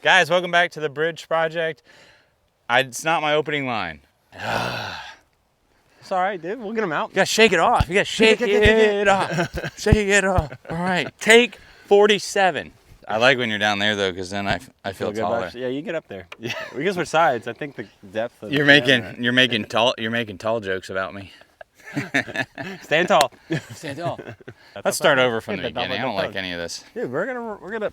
Guys, welcome back to the bridge project. It's not my opening line. It's all right, dude. We'll get them out. You gotta shake it off. You gotta shake it off. Shake it off. All right, take 47. I like when you're down there though, because then I feel taller. Yeah, you get up there. Yeah, because we're sides. I think the depth of you're making tall jokes about me. Stand tall. Stand tall. Let's start over from the beginning. I don't like any of this. Dude, we're gonna.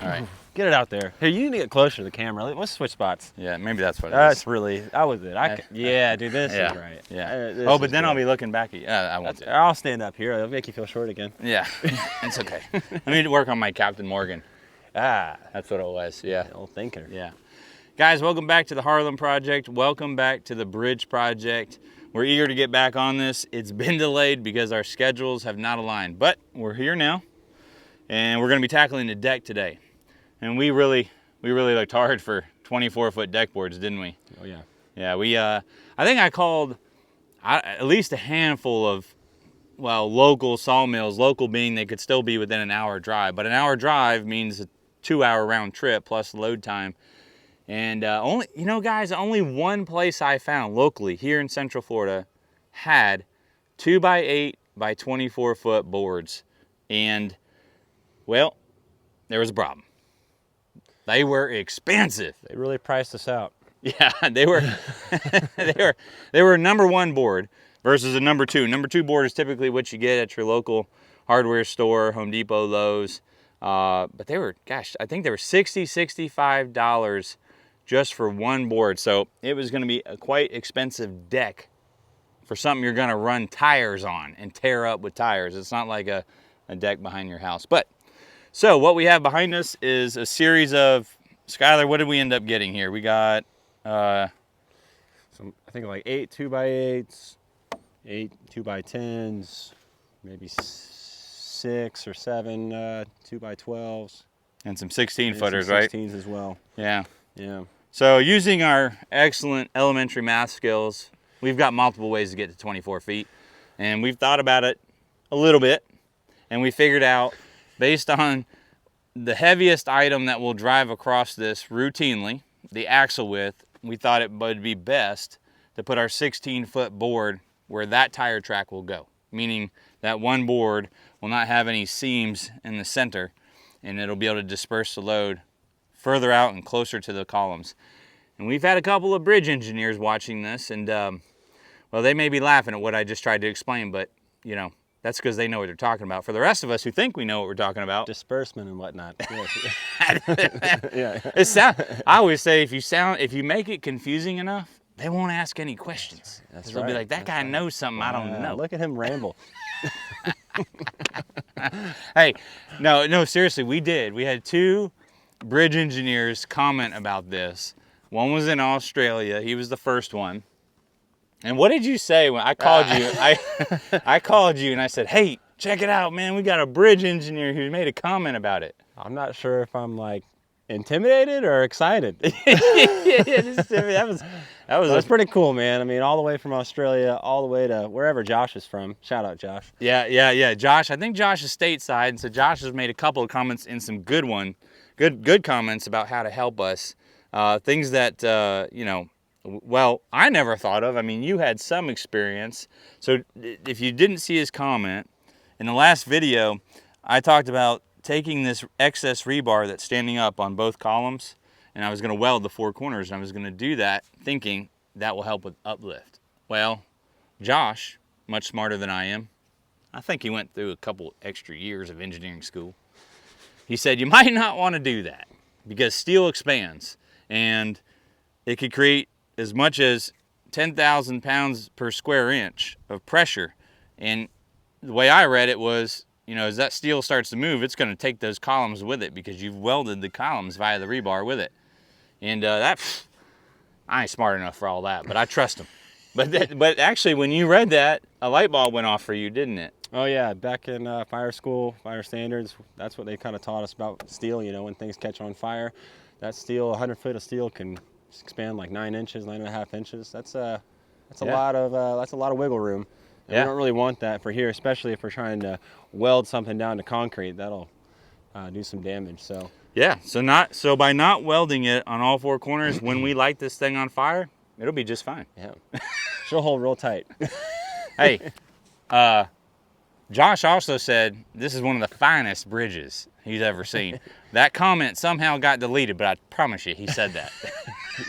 All right. Get it out there. Here, you need to get closer to the camera. Let's switch spots. Yeah, maybe that's what it is. That's really. That was it. Yeah, dude, this is right. Yeah. Oh, but then I'll be looking back at you. I won't. I'll stand up here. It'll make you feel short again. Yeah, it's okay. I need to work on my Captain Morgan. That's what it was. Yeah. Old thinker. Yeah. Guys, welcome back to the Harlem Project. Welcome back to the Bridge Project. We're eager to get back on this. It's been delayed because our schedules have not aligned, but we're here now, and we're going to be tackling the deck today. And we really looked hard for 24-foot deck boards, didn't we? Oh yeah. Yeah, I think I called at least a handful of, well, local sawmills, local being they could still be within an hour drive, but an hour drive means a 2-hour round trip plus load time. And only, you know, guys, only one place I found locally here in Central Florida had 2x8 by 24-foot boards. And, well, there was a problem. They were expensive. They really priced us out. Yeah, they were they were a number one board versus a number two. Number two board is typically what you get at your local hardware store, Home Depot, Lowe's. But they were, gosh, I think they were $60, $65 just for one board. So it was going to be a quite expensive deck for something you're going to run tires on and tear up with tires. It's not like a deck behind your house. But so what we have behind us is a series of, Skylar, what did we end up getting here? We got, I think like 8 2x8s, 8 2x10s, maybe 6 or 7 2x12s. And some 16-footers, right? 16s as well. Yeah. Yeah. So using our excellent elementary math skills, we've got multiple ways to get to 24 feet. And we've thought about it a little bit, and we figured out, based on the heaviest item that will drive across this routinely, the axle width, we thought it would be best to put our 16-foot board where that tire track will go, meaning that one board will not have any seams in the center, and it'll be able to disperse the load further out and closer to the columns. And we've had a couple of bridge engineers watching this, and well, they may be laughing at what I just tried to explain, but you know, that's because they know what they're talking about. For the rest of us who think we know what we're talking about, disbursement and whatnot. Yeah. I always say if you make it confusing enough, they won't ask any questions. They'll be like, that guy knows something I don't know. Look at him ramble. Hey, no, seriously, we did. We had 2 bridge engineers comment about this. One was in Australia. He was the first one. And what did you say when I called you? I called you and I said, hey, check it out, man. We got a bridge engineer who made a comment about it. I'm not sure if I'm like intimidated or excited. That was pretty cool, man. I mean, all the way from Australia, all the way to wherever Josh is from. Shout out, Josh. Yeah. Josh, I think Josh is stateside, and so Josh has made a couple of comments and some good comments about how to help us. Things that, you know, well, I never thought of. I mean, you had some experience. So if you didn't see his comment, in the last video, I talked about taking this excess rebar that's standing up on both columns, and I was going to weld the 4 corners, and I was going to do that thinking that will help with uplift. Well, Josh, much smarter than I am, I think he went through a couple extra years of engineering school. He said, you might not want to do that because steel expands, and it could create as much as 10,000 pounds per square inch of pressure. And the way I read it was, you know, as that steel starts to move, it's going to take those columns with it because you've welded the columns via the rebar with it. And I ain't smart enough for all that, but I trust him. But actually, when you read that, a light bulb went off for you, didn't it? Oh yeah, back in fire school, fire standards, that's what they kind of taught us about steel. You know, when things catch on fire, that steel, 100 foot of steel can expand like 9 inches, 9.5 inches. That's a lot of wiggle room. And we don't really want that for here, especially if we're trying to weld something down to concrete. That'll do some damage. So Yeah, so by not welding it on all four corners, when we light this thing on fire, it'll be just fine. Yeah. She'll hold real tight. Hey, Josh also said this is one of the finest bridges he's ever seen. That comment somehow got deleted, but I promise you he said that.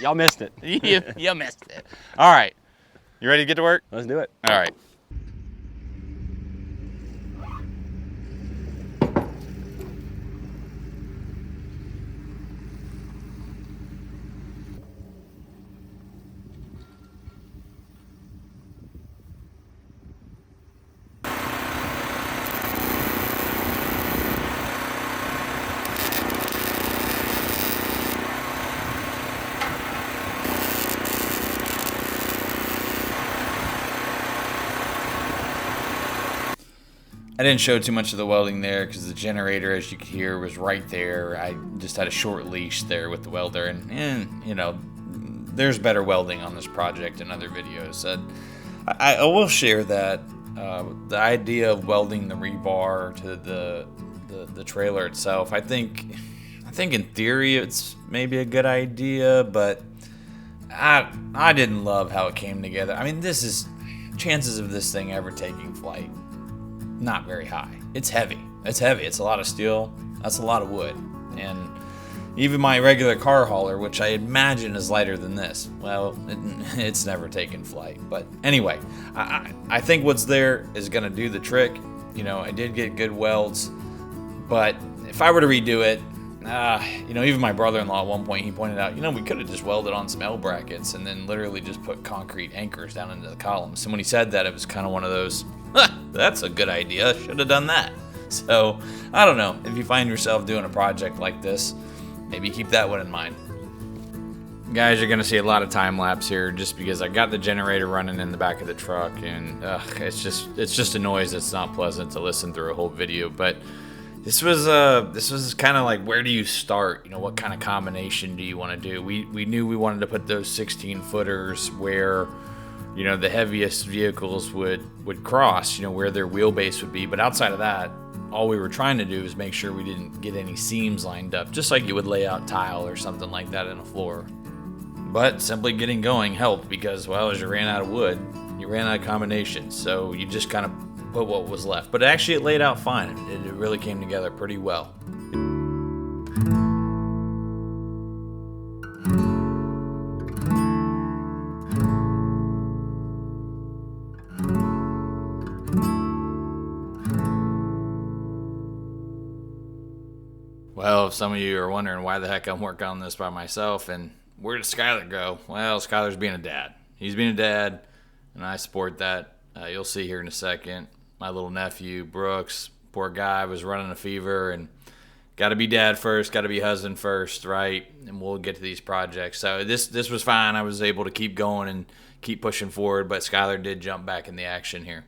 Y'all missed it. you missed it. All right, you ready to get to work? Let's do it. All right. I didn't show too much of the welding there because the generator, as you could hear, was right there. I just had a short leash there with the welder, and you know, there's better welding on this project in other videos. I will share that the idea of welding the rebar to the trailer itself, I think in theory it's maybe a good idea, but I didn't love how it came together. I mean, this is chances of this thing ever taking flight, not very high. It's heavy. It's heavy. It's a lot of steel. That's a lot of wood. And even my regular car hauler, which I imagine is lighter than this, well, it's never taken flight. But anyway, I think what's there is going to do the trick. You know, I did get good welds, but if I were to redo it, you know, even my brother-in-law at one point, he pointed out, you know, we could have just welded on some L brackets and then literally just put concrete anchors down into the columns. And when he said that, it was kind of one of those, that's a good idea, should have done that. So, I don't know, if you find yourself doing a project like this, maybe keep that one in mind. Guys, you're gonna see a lot of time lapse here just because I got the generator running in the back of the truck, and it's just a noise that's not pleasant to listen through a whole video. But this was kind of like, where do you start? You know, what kind of combination do you want to do? We knew we wanted to put those 16-footers where, you know, the heaviest vehicles would cross, you know, where their wheelbase would be. But outside of that, all we were trying to do is make sure we didn't get any seams lined up, just like you would lay out tile or something like that in a floor. But simply getting going helped because, well, as you ran out of wood, you ran out of combinations. So you just kind of put what was left. But actually it laid out fine. It really came together pretty well. Well, if some of you are wondering why the heck I'm working on this by myself and where did Skylar go? Well, Skylar's being a dad. He's being a dad, and I support that. You'll see here in a second. My little nephew, Brooks, poor guy, was running a fever, and got to be dad first, got to be husband first, right? And we'll get to these projects. So this was fine. I was able to keep going and keep pushing forward, but Skylar did jump back in the action here.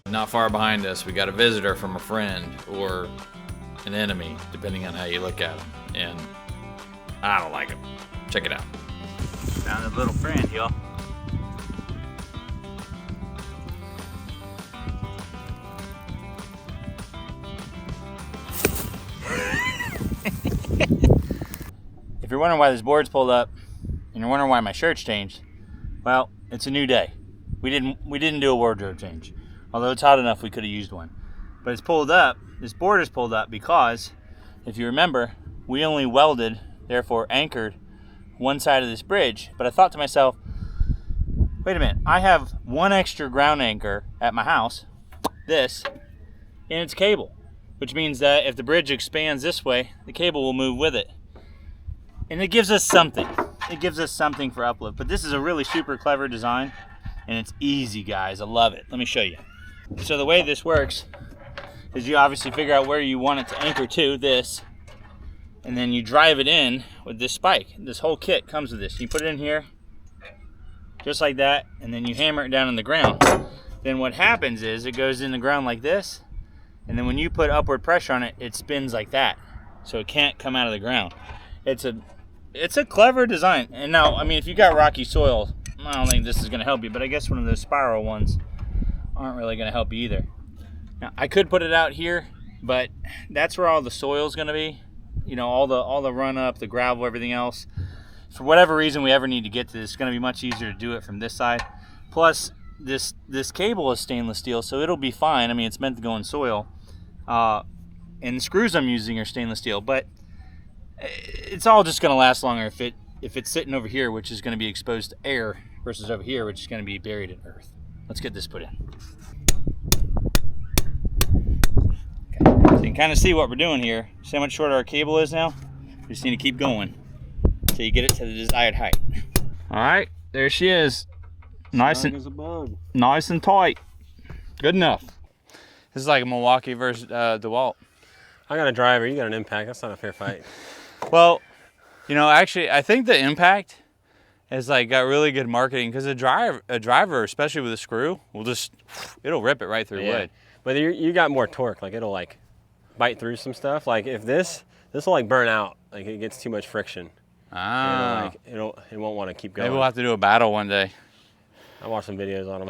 Not far behind us, we got a visitor from a friend or an enemy, depending on how you look at him. And I don't like him. Check it out. Found a little friend, y'all. If you're wondering why this board's pulled up, and you're wondering why my shirt's changed, well, it's a new day. We didn't do a wardrobe change. Although it's hot enough we could have used one. But it's pulled up, this board is pulled up because, if you remember, we only welded, therefore anchored, one side of this bridge. But I thought to myself, wait a minute, I have one extra ground anchor at my house, this, and it's cable. Which means that if the bridge expands this way, the cable will move with it. And it gives us something. It gives us something for uplift. But this is a really super clever design, and it's easy, guys. I love it. Let me show you. So the way this works is you obviously figure out where you want it to anchor to, this, and then you drive it in with this spike. This whole kit comes with this. You put it in here, just like that, and then you hammer it down on the ground. Then what happens is it goes in the ground like this, and then when you put upward pressure on it, it spins like that. So it can't come out of the ground. It's a clever design. And now, I mean, if you got rocky soil, I don't think this is gonna help you, but I guess one of those spiral ones aren't really gonna help you either. Now, I could put it out here, but that's where all the soil's gonna be. You know, all the run up, the gravel, everything else. For whatever reason we ever need to get to this, it's gonna be much easier to do it from this side. Plus, this cable is stainless steel, so it'll be fine. I mean, it's meant to go in soil. And the screws I'm using are stainless steel, but it's all just gonna last longer if it's sitting over here, which is gonna be exposed to air, versus over here, which is gonna be buried in earth. Let's get this put in. Okay. So you can kind of see what we're doing here. See how much shorter our cable is now? We just need to keep going until you get it to the desired height. All right, there she is. Nice and tight. Good enough. This is like a Milwaukee versus DeWalt. I got a driver, you got an impact. That's not a fair fight. Well, you know, actually, I think the impact has like got really good marketing because a driver, especially with a screw, it'll rip it right through wood. But you got more torque. Like it'll like bite through some stuff. Like if this will like burn out. Like it gets too much friction. Ah. It won't want to keep going. Maybe we'll have to do a battle one day. I watched some videos on them.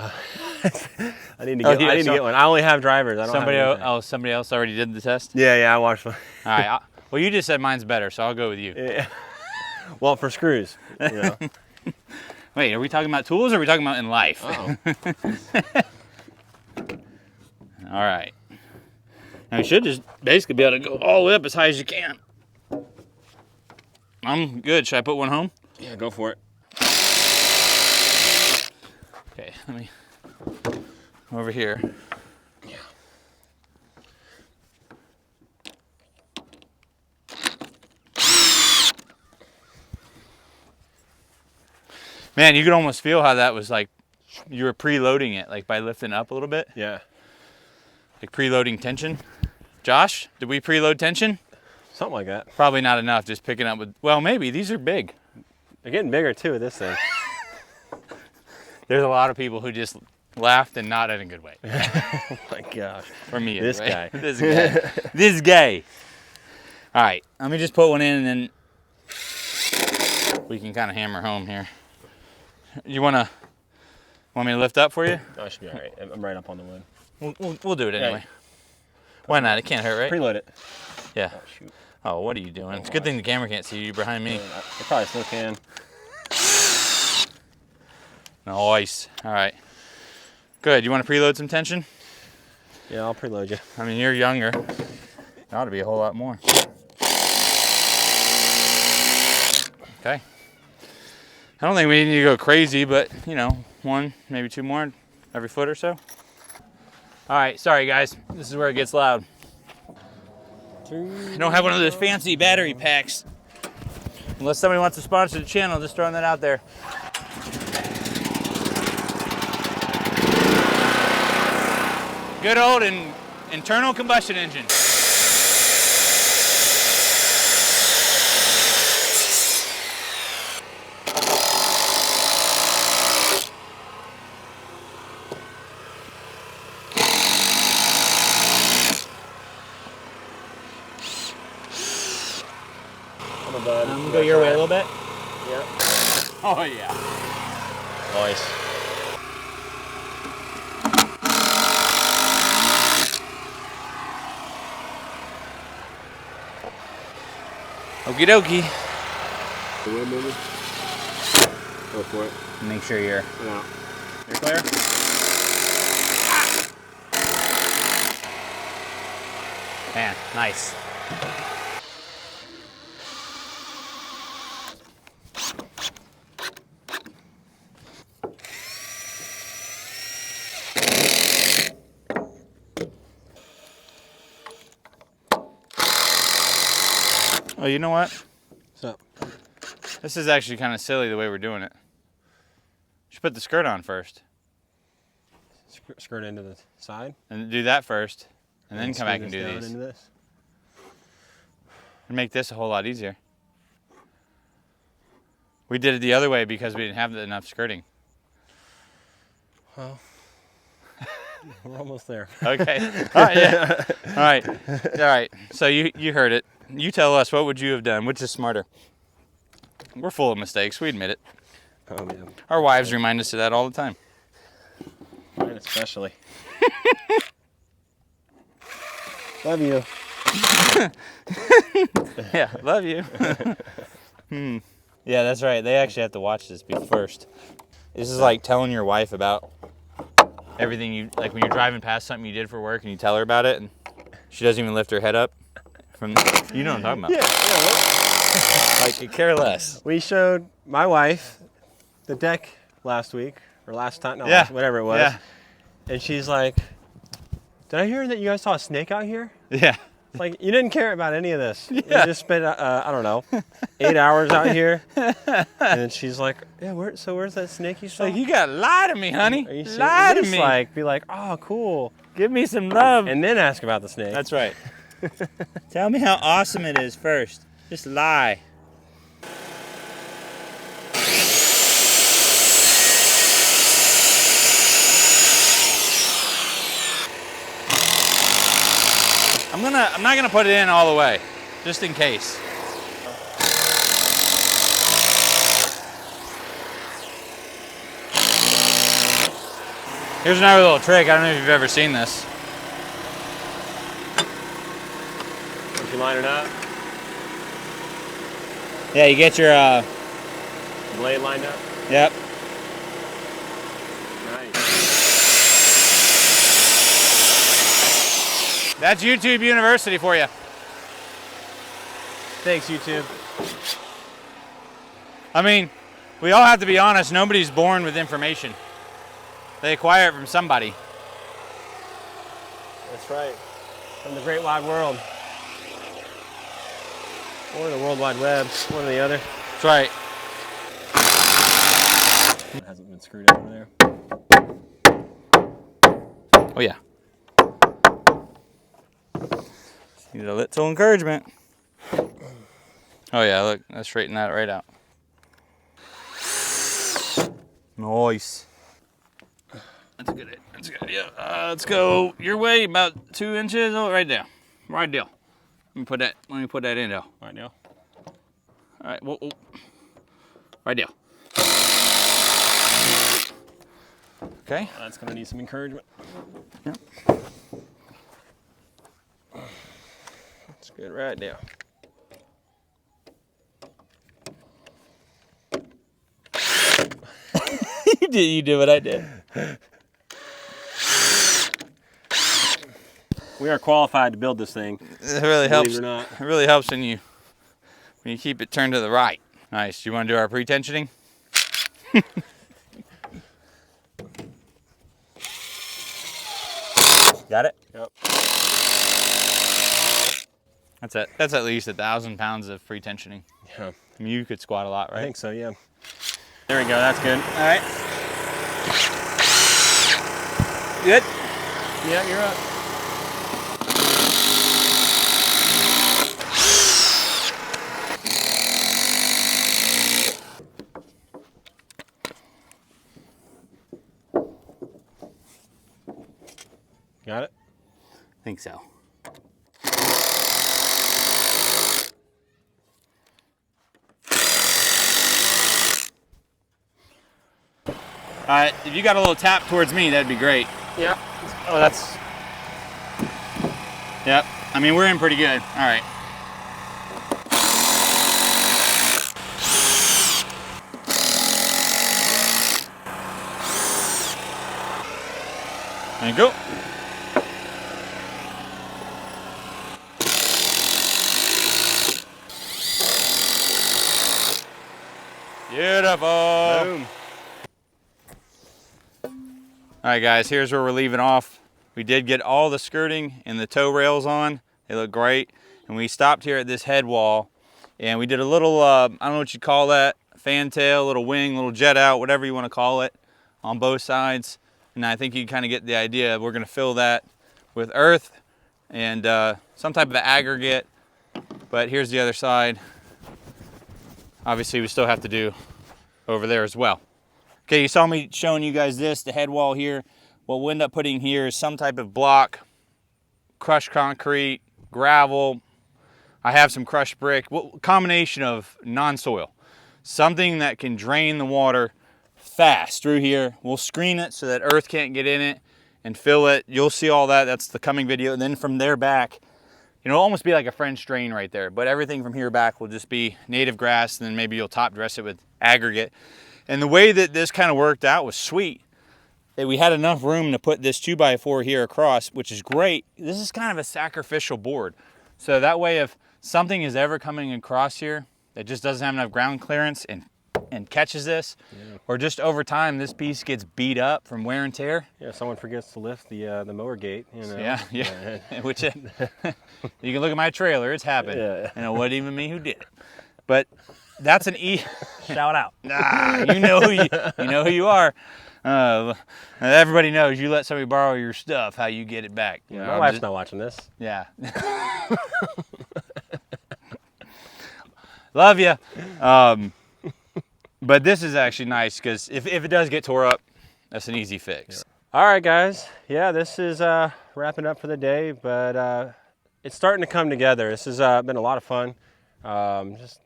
I need to get one. I only have drivers. I don't somebody else already did the test? Yeah, I watched one. All right. Well, you just said mine's better, so I'll go with you. Yeah. Well, for screws, you know. Wait, are we talking about tools or are we talking about in life? All right. Now you should just basically be able to go all the way up as high as you can. I'm good. Should I put one home? Yeah, go for it. Okay, let me over here. Yeah. Man, you could almost feel how that was like you were preloading it, like by lifting up a little bit. Yeah. Like preloading tension. Josh, did we preload tension? Something like that. Probably not enough, just picking up with, well, maybe. These are big. They're getting bigger too with this thing. There's a lot of people who just laughed and not in a good way. Oh my gosh. For me, this right? guy. This guy. This guy. All right, let me just put one in and then we can kind of hammer home here. You want me to lift up for you? Oh, I should be all right. I'm right up on the wood. We'll do it anyway. Why not? It can't hurt, right? Preload it. Yeah. Oh, shoot. Oh, what are you doing? It's a good thing the camera can't see you behind me. It probably still can. Nice. All right. Good. You want to preload some tension? Yeah, I'll preload you. I mean, you're younger. It ought to be a whole lot more. Okay. I don't think we need to go crazy, but, you know, one, maybe two more every foot or so. All right. Sorry, guys. This is where it gets loud. I don't have one of those fancy battery packs. Unless somebody wants to sponsor the channel, just throwing that out there. Good old internal combustion engine. I'm gonna go your way a little bit. Yeah. Oh yeah. Nice. Okie dokie. The wheel moving. Go for it. Make sure you're Yeah. clear. Man, nice. Oh, you know what? What's up? This is actually kind of silly the way we're doing it. You should put the skirt on first. Skirt into the side. And do that first. And then come back and squeeze do this down these. into this. And make this a whole lot easier. We did it the other way because we didn't have enough skirting. Well, we're almost there. Okay. All right, yeah. All right. All right. So you heard it. You tell us, what would you have done? Which is smarter? We're full of mistakes. We admit it. Oh, yeah. Our wives remind us of that all the time. Mine especially. Love you. Yeah, love you. Yeah, that's right. They actually have to watch this first. This is like telling your wife about everything you, like when you're driving past something you did for work and you tell her about it and she doesn't even lift her head up. You know what I'm talking about. Yeah. Like, you care less. We showed my wife the deck last week, or last time, no, Yeah. whatever it was. Yeah. And she's like, did I hear that you guys saw a snake out here? Yeah. Like, you didn't care about any of this. Yeah. You just spent, I don't know, 8 hours out here. And then she's like, yeah, where's that snake you saw? Like, you gotta lie to me, honey. Are you serious? Lie At to least, me. like, be like, oh, cool. Give me some love. And then ask about the snake. That's right. Tell me how awesome it is first. Just lie. I'm not gonna put it in all the way, just in case. Here's another little trick. I don't know if you've ever seen this. Did you line it up? Yeah, you get your, Blade lined up? yep. Nice. That's YouTube University for you. Thanks, YouTube. I mean, we all have to be honest. Nobody's born with information. They acquire it from somebody. That's right. From the great wide world. Or the World Wide Web, one or the other. That's right. It hasn't been screwed over there. Oh yeah. Need a little encouragement. Oh yeah, look, let's straighten that right out. Nice. That's a good. That's a good idea. Let's go your way, about 2 inches. Oh, right there. Right there. Let me put that in there. Right now. All right. Whoa, whoa. Right there. Okay. That's gonna need some encouragement. Yep. That's good right now. You did what I did. We are qualified to build this thing. It really Believe helps. it or not. It really helps when you keep it turned to the right. Nice. Do you want to do our pre-tensioning? Got it? Yep. That's at least 1,000 pounds of pre-tensioning. Yeah. I mean, you could squat a lot, I right? think so, yeah. There we go, that's good. All right. Good. Yeah, you're up. Got it? I think so. All right, if you got a little tap towards me, that'd be great. Yeah. Oh, that's... Yep. I mean, we're in pretty good. All right. And go. Beautiful. Boom. All right, guys, here's where we're leaving off. We did get all the skirting and the toe rails on. They look great. And we stopped here at this head wall and we did a little, I don't know what you call that, fantail, little wing, little jet out, whatever you want to call it, on both sides. And I think you kind of get the idea. We're going to fill that with earth and some type of aggregate. But here's the other side. Obviously, we still have to do over there as well. Okay, you saw me showing you guys this, the head wall here. What we'll end up putting here is some type of block, crushed concrete, gravel. I have some crushed brick, combination of non-soil. Something that can drain the water fast through here. We'll screen it so that earth can't get in it and fill it. You'll see all that, that's the coming video. And then from there back, you know, it'll almost be like a French drain right there, but everything from here back will just be native grass, and then maybe you'll top dress it with aggregate. And the way that this kind of worked out was sweet. That we had enough room to put this 2x4 here across, which is great. This is kind of a sacrificial board. So that way if something is ever coming across here that just doesn't have enough ground clearance and catches this, or just over time this piece gets beat up from wear and tear. Yeah, someone forgets to lift the mower gate, you know. Yeah. Which you can look at my trailer, it's happened. Yeah. And it wasn't even me who did it. But that's an Shout out. Nah, you know who you are. Everybody knows you let somebody borrow your stuff, how you get it back. You know, my wife's not watching this. Yeah. Love you. But this is actually nice because if it does get tore up, that's an easy fix. All right, guys. Yeah, this is wrapping up for the day, but it's starting to come together. This has been a lot of fun. Just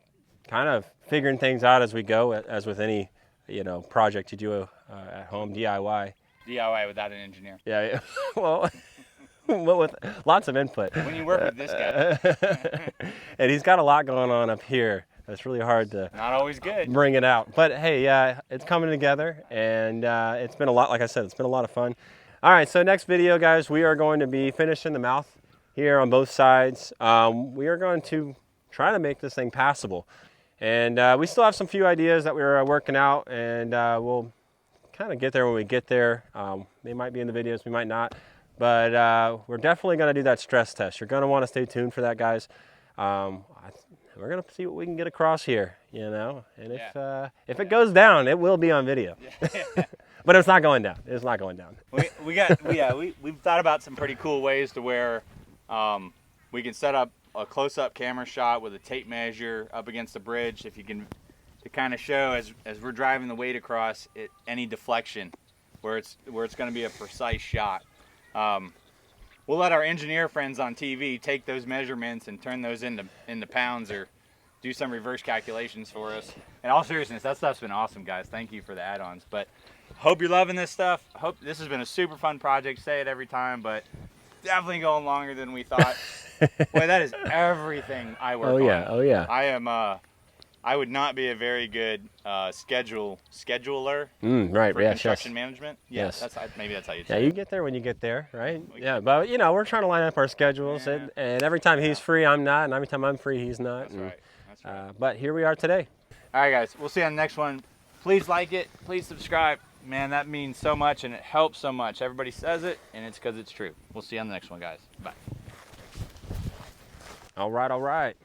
kind of figuring things out as we go, as with any, you know, project you do at home, DIY. DIY without an engineer. Yeah, well, with lots of input. When you work with this guy. And he's got a lot going on up here. It's really hard to Not always good. bring it out. But hey, yeah, it's coming together, and it's been a lot, like I said, it's been a lot of fun. All right, so next video, guys, we are going to be finishing the mouth here on both sides. We are going to try to make this thing passable. And we still have some few ideas that we're working out, and we'll kind of get there when we get there. They might be in the videos, we might not. But we're definitely going to do that stress test. You're going to want to stay tuned for that, guys. We're going to see what we can get across here, you know. And if it goes down, it will be on video. But it's not going down. It's not going down. We've thought about some pretty cool ways to where we can set up a close-up camera shot with a tape measure up against the bridge, if you can, to kind of show as we're driving the weight across it, any deflection where it's going to be a precise shot. We'll let our engineer friends on TV take those measurements and turn those into pounds, or do some reverse calculations for us. In all seriousness, that stuff's been awesome, guys. Thank you for the add-ons. But hope you're loving this stuff. Hope this has been a super fun project. Say it every time, but definitely going longer than we thought. Boy, that is everything I work on. Oh yeah. I would not be a very good scheduler. Right. For construction management. Yes. Maybe that's how you say Yeah, it. you get there when you get there, right? Yeah, but you know, we're trying to line up our schedules, and every time he's free, I'm not, and every time I'm free, he's not. That's right. That's right. But here we are today. All right, guys. We'll see you on the next one. Please like it. Please subscribe. Man, that means so much, and it helps so much. Everybody says it, and it's because it's true. We'll see you on the next one, guys. Bye. All right.